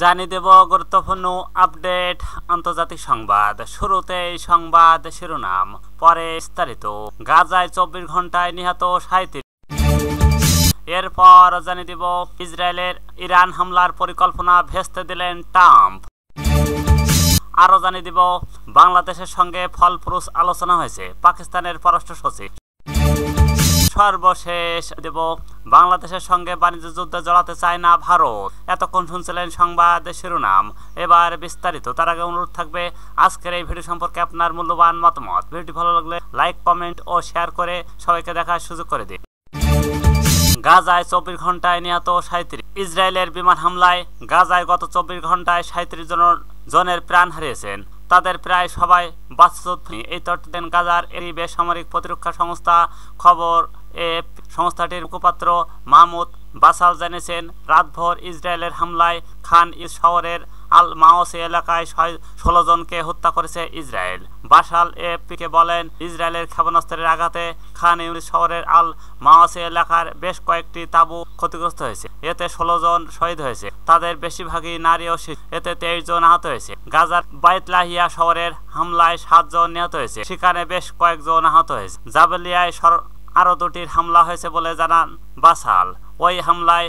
জানিয়ে দেব গুরুত্বপূর্ণ আপডেট আন্তর্জাতিক সংবাদ। শুরুতেই সংবাদ শিরোনাম, পরে বিস্তারিত। গাজায় 24 ঘন্টায় নিহত 37। এরপর জানিয়ে দেব ইসরায়েলের ইরান হামলার পরিকল্পনা ভেস্তে দিলেন ট্রাম্প। আরও জানিয়ে দেব বাংলাদেশের সঙ্গে ফলপ্রসূ আলোচনা হয়েছে পাকিস্তানের পররাষ্ট্র সচিব। সর্বশেষ দেব বাংলাদেশের সঙ্গে বাণিজ্য যুদ্ধে জড়াতে চায় না ভারত। এতক্ষণ শুনছিলেন সংবাদ শিরোনাম, এবার বিস্তারিত। তার আগে অনুরোধ থাকবে আজকের এই ভিডিও সম্পর্কে আপনার মূল্যবান মতামত। ভিডিওটি ভালো লাগলে লাইক, কমেন্ট ও শেয়ার করে সবাইকে দেখার সুযোগ করে দিন। গাজায় 24 ঘন্টায় নিহত 37। ইসরায়েলের বিমান হামলায় গাজায় গত 24 ঘন্টায় 37 জনের প্রাণ হারিয়েছেন। তাদের প্রায় সবাই বাস্তুচ্যুত। এই তথ্য দেন গাজার এই বেসামরিক প্রতিরক্ষা সংস্থা খবর সংস্থাটির মুখপাত্র মাহমুদ বাসাল জানিয়েছেন, রাতভর ইসরায়েলের হামলায় খান ইউনিস শহরের আল মাওসি এলাকায় 16 জনকে হত্যা করেছে ইসরায়েল। বাসাল এএফপিকে বলেন, ইসরায়েলের ক্ষেপণাস্ত্রের আঘাতে খান ইউনিস শহরের আল মাওসি এলাকার বেশ কয়েকটি তাঁবু ক্ষতিগ্রস্ত হয়েছে। এতে 16 জন শহীদ হয়েছে, তাদের বেশিরভাগই নারী ও শিশু। এতে 23 জন আহত হয়েছে। গাজার বাইতলাহিয়া শহরের হামলায় 7 জন নিহত হয়েছে, সেখানে বেশ কয়েকজন আহত হয়েছে। জাবেলিয়ায় আরও 2টির হামলা হয়েছে বলে জানান বাসাল। ওই হামলায়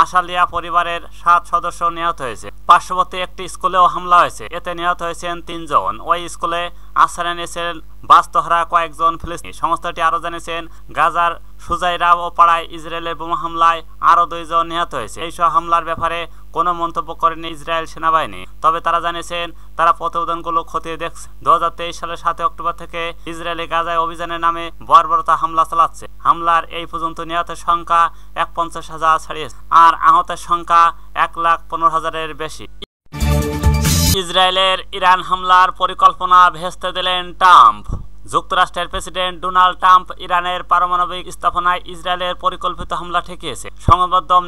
আশালিয়া পরিবারের 7 সদস্য নিহত হয়েছে। পার্শ্ববর্তী একটি স্কুলেও হামলা হয়েছে, এতে নিহত হয়েছেন 3 জন। ওই স্কুলে আশ্রয় নিয়েছিলেন বাস্তুহারা কয়েকজন ফিলিস্তিনি। সংস্থাটি আরও জানিয়েছেন, গাজার সুজাইরা ও পাড়ায় ইসরায়েলের বোমা হামলায় আরও 2 জন নিহত হয়েছে। এইসব হামলার ব্যাপারে কোনো মন্তব্য করেনি ইসরায়েল সেনাবাহিনী, তবে তারা জানিয়েছেন তারা প্রতিবেদনগুলো খতিয়ে দেখছে। 2023 সালের 7 অক্টোবর থেকে ইসরায়েলি গাজায় অভিযানের নামে বর্বরতা হামলা চালাচ্ছে। হামলার এই পর্যন্ত নিহতের সংখ্যা 51,000 ছাড়িয়েছে, আর আহতের সংখ্যা 1,15,000-এর বেশি। ইসরায়েলের ইরান হামলার পরিকল্পনা ভেস্তে দিলেন ট্রাম্প। যুক্তরাষ্ট্রের প্রেসিডেন্ট ডোনাল্ড ট্রাম্প ইরানের পারমাণবিক স্থাপনায় ইসরায়েলের পরিকল্পিত হামলা ঠেকিয়েছে। সংবাদ মাধ্যম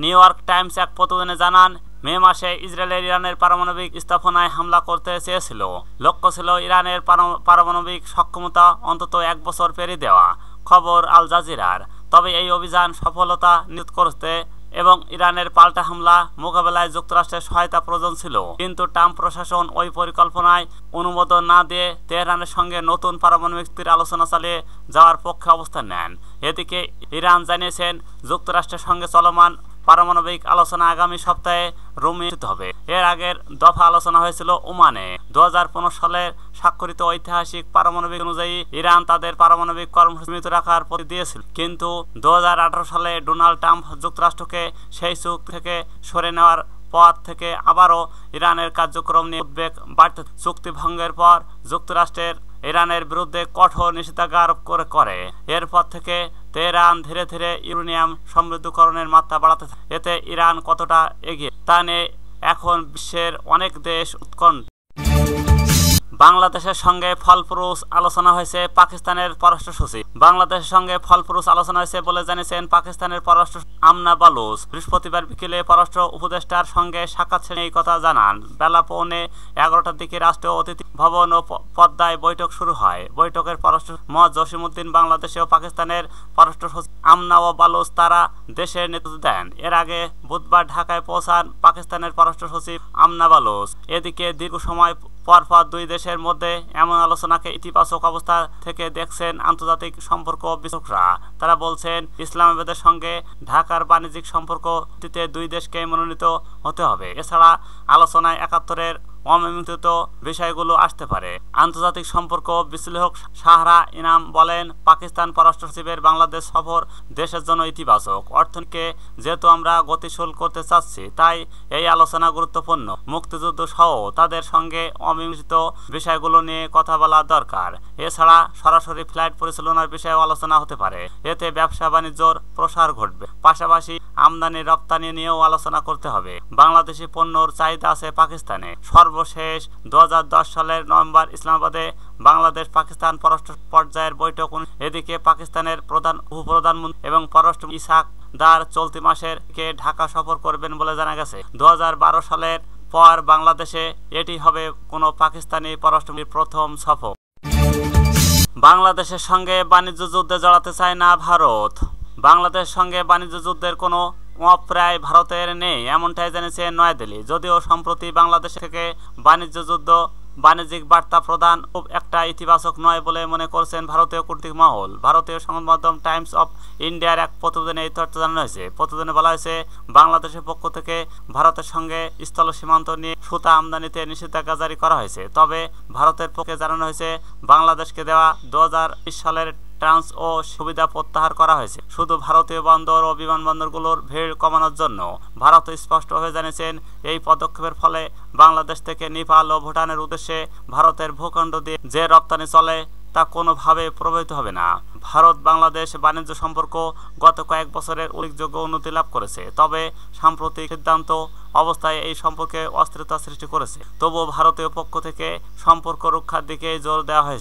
নিউ ইয়র্ক টাইমস এক প্রতিবেদনে জানান, মে মাসে ইসরায়েলের ইরানের পারমাণবিক স্থাপনায় হামলা করতে চেয়েছিল। লক্ষ্য ছিল ইরানের পারমাণবিক সক্ষমতা অন্তত 1 বছর পেরিয়ে দেওয়া, খবর আল জাজিরার। তবে এই অভিযান সফলতা নিশ্চিত করতে এবং ইরানের পাল্টা হামলা মোকাবেলায় যুক্তরাষ্ট্রের সহায়তা প্রয়োজন ছিল। কিন্তু ট্রাম্প প্রশাসন ওই পরিকল্পনায় অনুমোদন না দিয়ে তেহরানের সঙ্গে নতুন পারমাণবিক চুক্তির আলোচনা চালিয়ে যাওয়ার পক্ষে অবস্থান নেন। এদিকে ইরান জানিয়েছেন, যুক্তরাষ্ট্রের সঙ্গে চলমান পারমাণবিক আলোচনা আগামী সপ্তাহে রোমে অনুষ্ঠিত হবে। এর আগের দফা আলোচনা হয়েছিল ওমানে। 2015 সালে স্বাক্ষরিত ঐতিহাসিক পারমাণবিক অনুযায়ী ইরান তাদের পারমাণবিক কর্মসূচি সীমিত রাখার প্রতি দিয়েছিল। কিন্তু 2018 সালে ডোনাল্ড ট্রাম্প যুক্তরাষ্ট্রকে সেই চুক্তি থেকে সরে নেওয়ার পর থেকে আবারও ইরানের কার্যক্রম নিয়ে উদ্বেগ বাড়তে। চুক্তি ভঙ্গের পর যুক্তরাষ্ট্রের ইরানের বিরুদ্ধে কঠোর নিষেধাজ্ঞা আরোপ করে। এরপর থেকে তেহরান ধীরে ধীরে ইউরেনিয়াম সমৃদ্ধকরণের মাত্রা বাড়াতে থাকে। এতে ইরান কতটা এগিয়ে তা নিয়ে এখন বিশ্বের অনেক দেশ উৎকণ্ঠা। বাংলাদেশের সঙ্গে ফলপ্রসূ আলোচনা হয়েছে পাকিস্তানের পররাষ্ট্র সচিব। বাংলাদেশের সঙ্গে ফলপ্রসূ আলোচনা হয়েছে বলে জানিয়েছেন পাকিস্তানের পররাষ্ট্র আমনা বালুচ। বৃহস্পতিবার বিকেলে পররাষ্ট্র উপদেষ্টার সঙ্গে সাক্ষাৎ শেষে এই কথা জানান। বেলা 11:15টার দিকে রাষ্ট্রীয় অতিথি ভবন ও পদ্মায় বৈঠক শুরু হয়। বৈঠকের পররাষ্ট্র মোহাম্মদ জসিমউদ্দিন বাংলাদেশে ও পাকিস্তানের পররাষ্ট্র সচিব আমনা ও বালুচ তারা দেশের নেতৃত্ব দেন। এর আগে বুধবার ঢাকায় পৌঁছান পাকিস্তানের পররাষ্ট্র সচিব আমনা বালুচ। এদিকে দীর্ঘ সময় পরপর 2 দেশের মধ্যে এমন আলোচনাকে ইতিবাচক অবস্থা থেকে দেখছেন আন্তর্জাতিক সম্পর্ক বিশ্লেষকরা। তারা বলছেন, ইসলামাবাদের সঙ্গে ঢাকার বাণিজ্যিক সম্পর্ক দিতে 2 দেশকে মনোনীত হতে হবে। এছাড়া আলোচনায় 71-এর অমীমাংসিত বিষয়গুলো আসতে পারে। আন্তর্জাতিক সম্পর্ক বিশ্লেষক সাহরা ইনাম বলেন, পাকিস্তান পররাষ্ট্র সচিবের বাংলাদেশ সফর দেশের জন্য ইতিবাচক। অর্থনীতিকে যেহেতু আমরা গতিশীল করতে চাচ্ছি, তাই এই আলোচনা গুরুত্বপূর্ণ। মুক্তিযুদ্ধ সহ তাদের সঙ্গে অমীমাংসিত বিষয়গুলো নিয়ে কথা বলা দরকার। এছাড়া সরাসরি ফ্লাইট পরিচালনার বিষয়েও আলোচনা হতে পারে। এতে ব্যবসা বাণিজ্যর প্রসার ঘটবে। পাশাপাশি আমদানি রপ্তানি নিয়েও আলোচনা করতে হবে। বাংলাদেশি পণ্যর চাহিদা আছে পাকিস্তানে। সর্বশেষ 2010 সালের নভেম্বর ইসলামাবাদে বাংলাদেশ পাকিস্তান পররাষ্ট্র পর্যায়ের বৈঠক। এদিকে পাকিস্তানের উপপ্রধানমন্ত্রী এবং পররাষ্ট্র ইসাক দার চলতি মাসের কে ঢাকা সফর করবেন বলে জানা গেছে। 2012 সালের পর বাংলাদেশে এটি হবে কোনো পাকিস্তানি পররাষ্ট্রমন্ত্রীর প্রথম সফর। বাংলাদেশের সঙ্গে বাণিজ্য যুদ্ধে জড়াতে চায় না ভারত। বাংলাদেশের সঙ্গে বাণিজ্য যুদ্ধের কোনো প্রায় ভারতের নেই, এমনটাই জানিয়েছে নয়াদিল্লি। যদিও সম্প্রতি বাংলাদেশ থেকে বাণিজ্য যুদ্ধ বাণিজ্যিক বার্তা প্রদান খুব একটা ইতিবাচক নয় বলে মনে করছেন ভারতীয় কূটনৈতিক মহল। ভারতীয় সংবাদ মাধ্যম টাইমস অফ ইন্ডিয়ার এক প্রতিবেদনে এই তথ্য জানানো হয়েছে। প্রতিবেদনে বলা হয়েছে, বাংলাদেশের পক্ষ থেকে ভারতের সঙ্গে স্থল সীমান্ত নিয়ে সুতা আমদানিতে নিষেধাজ্ঞা জারি করা হয়েছে। তবে ভারতের পক্ষে জানানো হয়েছে, বাংলাদেশকে দেওয়া 2020 সালের ট্রান্স ও সুবিধা প্রত্যাহার করা হয়েছে শুধু ভারতীয় বন্দর ও বিমানবন্দরগুলোর ভিড় কমানোর জন্য। ভারত স্পষ্টভাবে জানিয়েছেন, এই পদক্ষেপের ফলে বাংলাদেশ থেকে নেপাল ও ভুটানের উদ্দেশ্যে ভারতের ভূখণ্ড দিয়ে যে রপ্তানি চলে তা কোনোভাবে প্রভাবিত হবে না। ভারত বাংলাদেশ বাণিজ্য সম্পর্ক গত কয়েক বছরের উল্লেখযোগ্য উন্নতি লাভ করেছে, তবে সাম্প্রতিক সিদ্ধান্ত অবস্থায় এই সম্পর্কে অস্থিরতা সৃষ্টি করেছে। তবুও ভারতীয় পক্ষ থেকে সম্পর্ক রক্ষার দিকে জোর দেওয়া হয়েছে।